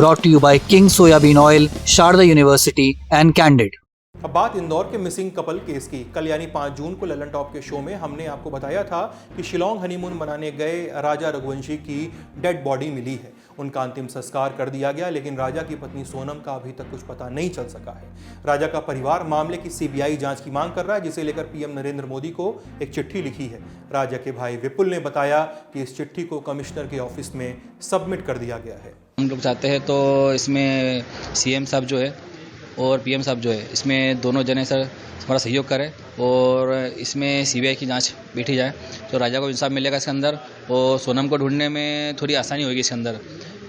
brought to you by King Soybean Oil, Sharda University and Candid. अब बात इंदौर के missing couple case की। कल यानी 5 जून को ललन टॉप के शो में हमने आपको बताया था कि शिलोंग हनीमून मनाने गए राजा रघुवंशी की डेड बॉडी मिली है। उनका अंतिम संस्कार कर दिया गया, लेकिन राजा की पत्नी सोनम का अभी तक कुछ पता नहीं चल सका है। राजा का परिवार मामले की सीबीआई जांच की मांग कर रहा है, जिसे लेकर पीएम नरेंद्र मोदी को एक चिट्ठी लिखी है। राजा के भाई विपुल ने बताया कि इस चिट्ठी को कमिश्नर के ऑफिस में सबमिट कर दिया गया है। हम लोग चाहते हैं तो इसमें सीएम साहब जो है और पीएम साहब जो है, इसमें दोनों जने सर हमारा सहयोग करें और इसमें सीबीआई की जांच बैठी जाए तो राजा को इंसाफ मिलेगा इसके अंदर, और सोनम को ढूंढने में थोड़ी आसानी होगी इसके अंदर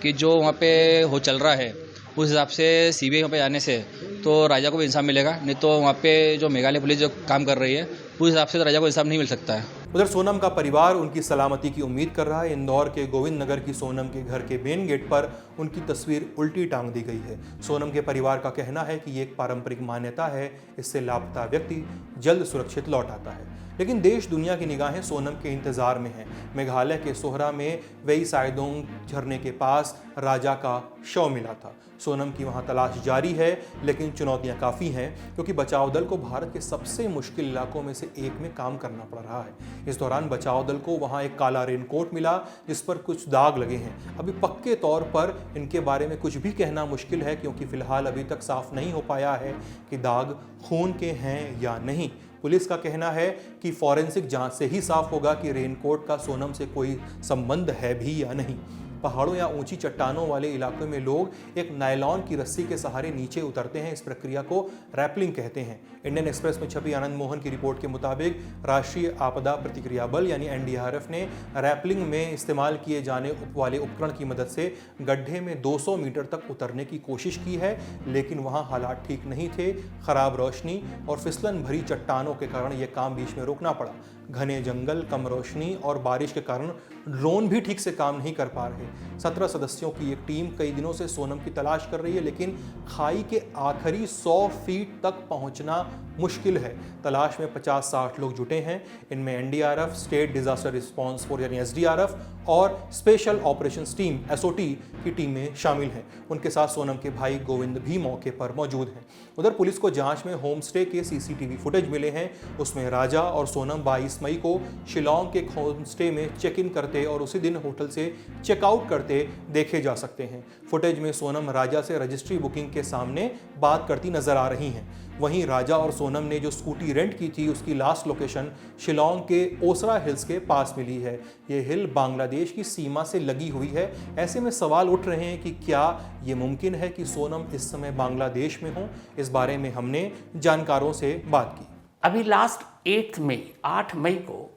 कि जो वहाँ पे हो चल रहा है उस हिसाब से सीबीआई वहाँ पे आने से तो राजा को भी इंसाफ मिलेगा। नहीं तो वहाँ पे जो मेघालय पुलिस जो काम कर रही है उस हिसाब से तो राजा को इंसाफ नहीं मिल सकता है। उधर सोनम का परिवार उनकी सलामती की उम्मीद कर रहा है। इंदौर के गोविंद नगर की सोनम के घर के मेन गेट पर उनकी तस्वीर उल्टी टांग दी गई है। सोनम के परिवार का कहना है कि ये एक पारंपरिक मान्यता है, इससे लापता व्यक्ति जल्द सुरक्षित लौट आता है। लेकिन देश दुनिया की निगाहें सोनम के इंतजार में हैं। मेघालय के सोहरा में वेई साइडोंग झरने के पास राजा का शव मिला था। सोनम की वहां तलाश जारी है, लेकिन चुनौतियां काफ़ी हैं क्योंकि बचाव दल को भारत के सबसे मुश्किल इलाकों में से एक में काम करना पड़ रहा है। इस दौरान बचाव दल को वहां एक काला रेनकोट मिला जिस पर कुछ दाग लगे हैं। अभी पक्के तौर पर इनके बारे में कुछ भी कहना मुश्किल है क्योंकि फिलहाल अभी तक साफ नहीं हो पाया है कि दाग खून के हैं या नहीं। पुलिस का कहना है कि फॉरेंसिक जांच से ही साफ होगा कि रेनकोट का सोनम से कोई संबंध है भी या नहीं। पहाड़ों या ऊंची चट्टानों वाले इलाकों में लोग एक नायलॉन की रस्सी के सहारे नीचे उतरते हैं। इस प्रक्रिया को रैपलिंग कहते हैं। इंडियन एक्सप्रेस में छपी आनंद मोहन की रिपोर्ट के मुताबिक राष्ट्रीय आपदा प्रतिक्रिया बल यानी एनडीआरएफ ने रैपलिंग में इस्तेमाल किए जाने वाले उपकरण की मदद से गड्ढे में 200 मीटर तक उतरने की कोशिश की है, लेकिन वहां हालात ठीक नहीं थे। खराब रोशनी और फिसलन भरी चट्टानों के कारण यह काम बीच में रोकना पड़ा। घने जंगल, कम रोशनी और बारिश के कारण ड्रोन भी ठीक से काम नहीं कर पा रहे। 17 सदस्यों की एक टीम कई दिनों से सोनम की तलाश कर रही है, लेकिन खाई के आखिरी 100 फीट तक पहुंचना मुश्किल है। तलाश में 50-60 लोग जुटे हैं। इनमें NDRF, state disaster response force यानी एसडीआरएफ और स्पेशल ऑपरेशंस टीम एसओटी की टीमें शामिल हैं। उनके साथ सोनम के भाई गोविंद भी मौके पर मौजूद हैं। उधर पुलिस को जांच में होम स्टे के सीसीटीवी फुटेज मिले हैं। उसमें राजा और सोनम 22 मई को शिलोंग के होम स्टे में चेक इन करते और उसी दिन होटल से चेकआउट करते देखे जा सकते हैं। फुटेज में सोनम राजा से रजिस्ट्री बुकिंग के सामने बात करती नजर आ रही हैं। वहीं राजा और सोनम ने जो स्कूटी रेंट की थी उसकी लास्ट लोकेशन शिलोंग के ओसरा हिल्स के पास मिली है। ये हिल बांग्लादेश की सीमा से लगी हुई है। ऐसे में सवाल उठ रहे हैं कि क्या ये मुमकिन है कि सोनम इस समय बांग्लादेश में हो। इस बारे में हमने जानकारों से बात की। अभी लास्ट 8 मई को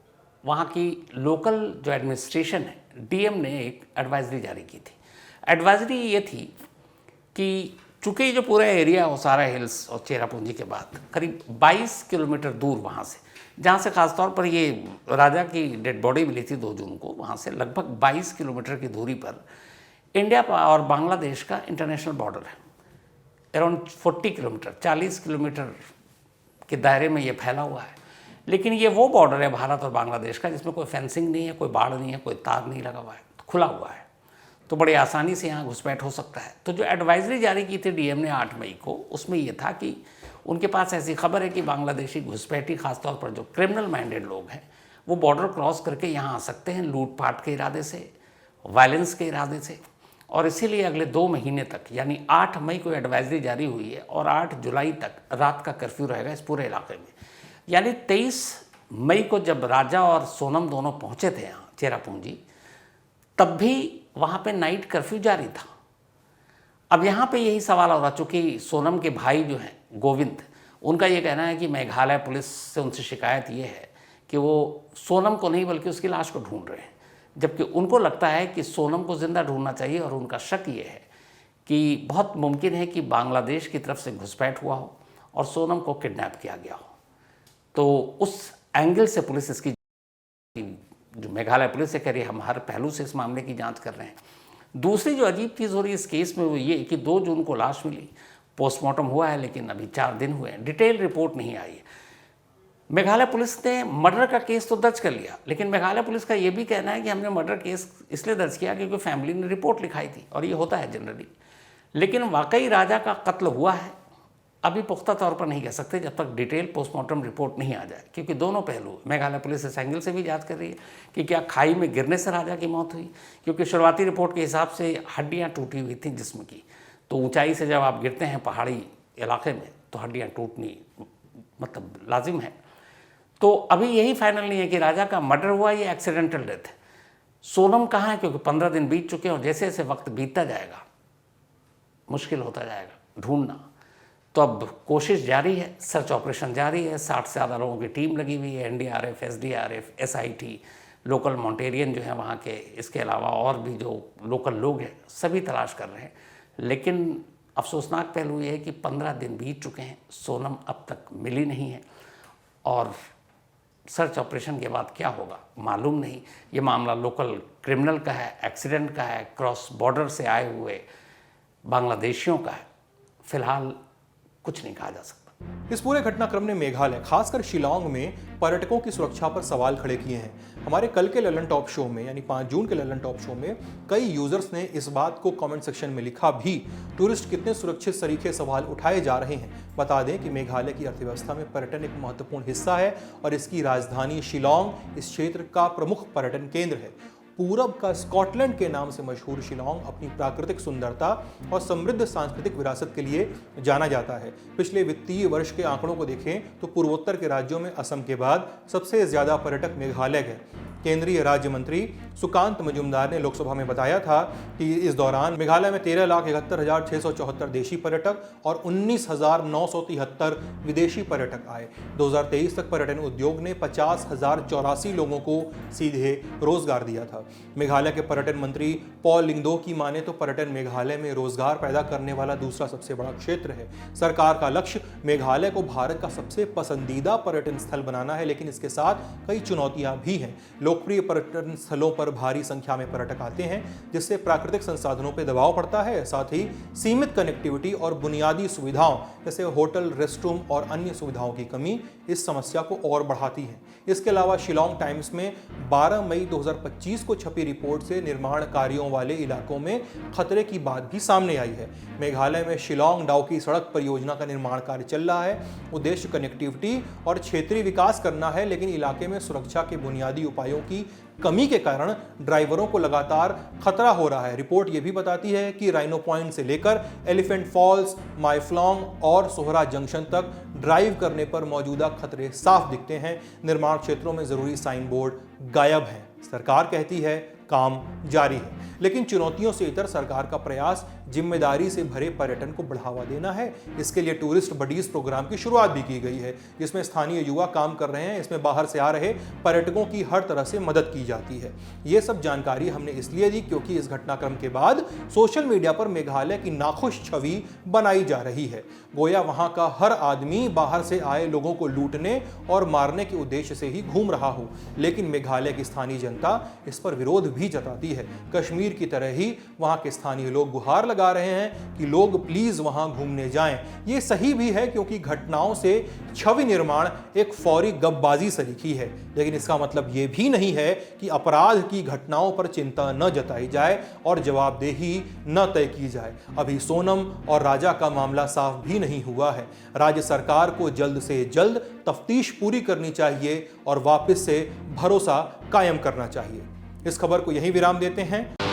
वहाँ की लोकल जो एडमिनिस्ट्रेशन है, डीएम ने एक एडवाइजरी जारी की थी। एडवाइजरी ये थी कि चूँकि जो पूरा एरिया ओसारा हिल्स और चेरापूंजी के बाद करीब 22 किलोमीटर दूर वहाँ से, जहाँ से ख़ासतौर पर ये राजा की डेड बॉडी मिली थी 2 जून को, वहाँ से लगभग 22 किलोमीटर की दूरी पर इंडिया और बांग्लादेश का इंटरनेशनल बॉर्डर है। अराउंड 40 किलोमीटर 40 किलोमीटर के दायरे में ये फैला हुआ है। लेकिन ये वो बॉर्डर है भारत और बांग्लादेश का जिसमें कोई फेंसिंग नहीं है, कोई बाड़ नहीं है, कोई तार नहीं लगा हुआ है, तो खुला हुआ है, तो बड़ी आसानी से यहाँ घुसपैठ हो सकता है। तो जो एडवाइजरी जारी की थी डीएम ने 8 मई को, उसमें ये था कि उनके पास ऐसी खबर है कि बांग्लादेशी घुसपैठी, खासतौर पर जो क्रिमिनल माइंडेड लोग हैं, वो बॉर्डर क्रॉस करके यहाँ आ सकते हैं लूटपाट के इरादे से, वायलेंस के इरादे से। और इसीलिए अगले 2 महीने तक यानी 8 मई को एडवाइजरी जारी हुई है और 8 जुलाई तक रात का कर्फ्यू रहेगा इस पूरे इलाके में। यानी 23 मई को जब राजा और सोनम दोनों पहुँचे थे यहाँ चेरापूंजी, तब भी वहाँ पे नाइट कर्फ्यू जारी था। अब यहाँ पे यही सवाल हो रहा, चूँकि सोनम के भाई जो हैं गोविंद, उनका ये कहना है कि मेघालय पुलिस से उनसे शिकायत ये है कि वो सोनम को नहीं बल्कि उसकी लाश को ढूंढ रहे हैं, जबकि उनको लगता है कि सोनम को ज़िंदा ढूंढना चाहिए। और उनका शक ये है कि बहुत मुमकिन है कि बांग्लादेश की तरफ से घुसपैठ हुआ हो और सोनम को किडनैप किया गया हो। तो उस एंगल से पुलिस इसकी, जो मेघालय पुलिस से कह रही है, हम हर पहलू से इस मामले की जांच कर रहे हैं। दूसरी जो अजीब चीज़ हो रही है इस केस में वो ये कि 2 जून को लाश मिली, पोस्टमार्टम हुआ है, लेकिन अभी 4 दिन हुए हैं, डिटेल रिपोर्ट नहीं आई है। मेघालय पुलिस ने मर्डर का केस तो दर्ज कर लिया, लेकिन मेघालय पुलिस का ये भी कहना है कि हमने मर्डर केस इसलिए दर्ज किया क्योंकि फैमिली ने रिपोर्ट लिखाई थी, और ये होता है जनरली। लेकिन वाकई राजा का कत्ल हुआ है अभी पुख्ता तौर पर नहीं कह सकते जब तक डिटेल पोस्टमार्टम रिपोर्ट नहीं आ जाए, क्योंकि दोनों पहलू मेघालय पुलिस इस एंगल से भी जांच कर रही है कि क्या खाई में गिरने से राजा की मौत हुई, क्योंकि शुरुआती रिपोर्ट के हिसाब से हड्डियां टूटी हुई थी जिस्म की, तो ऊंचाई से जब आप गिरते हैं पहाड़ी इलाके में तो हड्डियां टूटनी मतलब लाजिम है। तो अभी यही फाइनल नहीं है कि राजा का मर्डर हुआ या एक्सीडेंटल डेथ है। सोनम कहाँ है, क्योंकि 15 दिन बीत चुके हैं और जैसे जैसे वक्त बीतता जाएगा मुश्किल होता जाएगा ढूंढना। तो अब कोशिश जारी है, सर्च ऑपरेशन जारी है, 60 से ज़्यादा लोगों की टीम लगी हुई है, NDRF, SDRF, SIT, लोकल मॉन्टेरियन जो है वहाँ के, इसके अलावा और भी जो लोकल लोग हैं सभी तलाश कर रहे हैं। लेकिन अफसोसनाक पहलू ये है कि 15 दिन बीत चुके हैं, सोनम अब तक मिली नहीं है और सर्च ऑपरेशन के बाद क्या होगा मालूम नहीं। ये मामला लोकल क्रिमिनल का है, एक्सीडेंट का है, क्रॉस बॉर्डर से आए हुए बांग्लादेशियों का है, फिलहाल कुछ नहीं कहा जा सकता। इस पूरे घटनाक्रम ने मेघालय, खासकर शिलांग में पर्यटकों की सुरक्षा पर सवाल खड़े किए हैं। हमारे कल के ललन टॉप शो में यानी 5 जून के ललन टॉप शो में कई यूजर्स ने इस बात को कमेंट सेक्शन में लिखा भी, टूरिस्ट कितने सुरक्षित तरीके सवाल उठाए जा रहे हैं। बता दें कि मेघालय की अर्थव्यवस्था में पर्यटन एक महत्वपूर्ण हिस्सा है और इसकी राजधानी शिलांग इस क्षेत्र का प्रमुख पर्यटन केंद्र है। पूरब का स्कॉटलैंड के नाम से मशहूर शिलांग अपनी प्राकृतिक सुंदरता और समृद्ध सांस्कृतिक विरासत के लिए जाना जाता है। पिछले वित्तीय वर्ष के आंकड़ों को देखें तो पूर्वोत्तर के राज्यों में असम के बाद सबसे ज्यादा पर्यटक मेघालय गए। केंद्रीय राज्य मंत्री सुकांत मजुमदार ने लोकसभा में बताया था कि इस दौरान मेघालय में 13,71,674 देशी पर्यटक और 19,973 विदेशी पर्यटक आए। 2023 तक पर्यटन उद्योग ने 50,084 लोगों को सीधे रोजगार दिया था। मेघालय के पर्यटन मंत्री पॉल लिंगदो की माने तो पर्यटन मेघालय में रोजगार पैदा करने वाला दूसरा सबसे बड़ा क्षेत्र है। सरकार का लक्ष्य मेघालय को भारत का सबसे पसंदीदा पर्यटन स्थल बनाना है, लेकिन इसके साथ कई चुनौतियां भी हैं। लोकप्रिय पर्यटन स्थलों पर भारी संख्या में पर्यटक आते हैं, जिससे प्राकृतिक संसाधनों पर दबाव पड़ता है। साथ ही सीमित कनेक्टिविटी और बुनियादी सुविधाओं जैसे होटल, रेस्टरूम और अन्य सुविधाओं की कमी इस समस्या को और बढ़ाती है। इसके अलावा शिलांग टाइम्स में 12 मई 2025 को छपी रिपोर्ट से निर्माण कार्यों वाले इलाकों में खतरे की बात भी सामने आई है। मेघालय में शिलांग डाउकी सड़क परियोजना का निर्माण कार्य चल रहा है। उद्देश्य कनेक्टिविटी और क्षेत्रीय विकास करना है, लेकिन इलाके में सुरक्षा के बुनियादी उपायों की कमी के कारण ड्राइवरों को लगातार खतरा हो रहा है। रिपोर्ट ये भी बताती है कि राइनो पॉइंट से लेकर एलिफेंट फॉल्स, माइफ्लॉन्ग और सोहरा जंक्शन तक ड्राइव करने पर मौजूदा खतरे साफ दिखते हैं। निर्माण क्षेत्रों में जरूरी साइन बोर्ड गायब हैं। सरकार कहती है काम जारी है, लेकिन चुनौतियों से इतर सरकार का प्रयास जिम्मेदारी से भरे पर्यटन को बढ़ावा देना है। इसके लिए टूरिस्ट बडीज प्रोग्राम की शुरुआत भी की गई है, जिसमें स्थानीय युवा काम कर रहे हैं। इसमें बाहर से आ रहे पर्यटकों की हर तरह से मदद की जाती है। ये सब जानकारी हमने इसलिए दी क्योंकि इस घटनाक्रम के बाद सोशल मीडिया पर मेघालय की नाखुश छवि बनाई जा रही है, गोया वहां का हर आदमी बाहर से आए लोगों को लूटने और मारने के उद्देश्य से ही घूम रहा हो। लेकिन मेघालय की स्थानीय जनता इस पर विरोध भी जताती है। कश्मीर की तरह ही वहां के स्थानीय लोग गुहार लगा रहे हैं कि लोग प्लीज वहां घूमने जाएं। ये सही भी है क्योंकि घटनाओं से छवि निर्माण एक फौरी गपबाजी सरीखी है, लेकिन इसका मतलब ये भी नहीं है कि अपराध की घटनाओं पर चिंता न जताई जाए और जवाबदेही न तय की जाए। अभी सोनम और राजा का मामला साफ भी नहीं हुआ है। राज्य सरकार को जल्द से जल्द तफ्तीश पूरी करनी चाहिए और वापस से भरोसा कायम करना चाहिए। इस खबर को यहीं विराम देते हैं।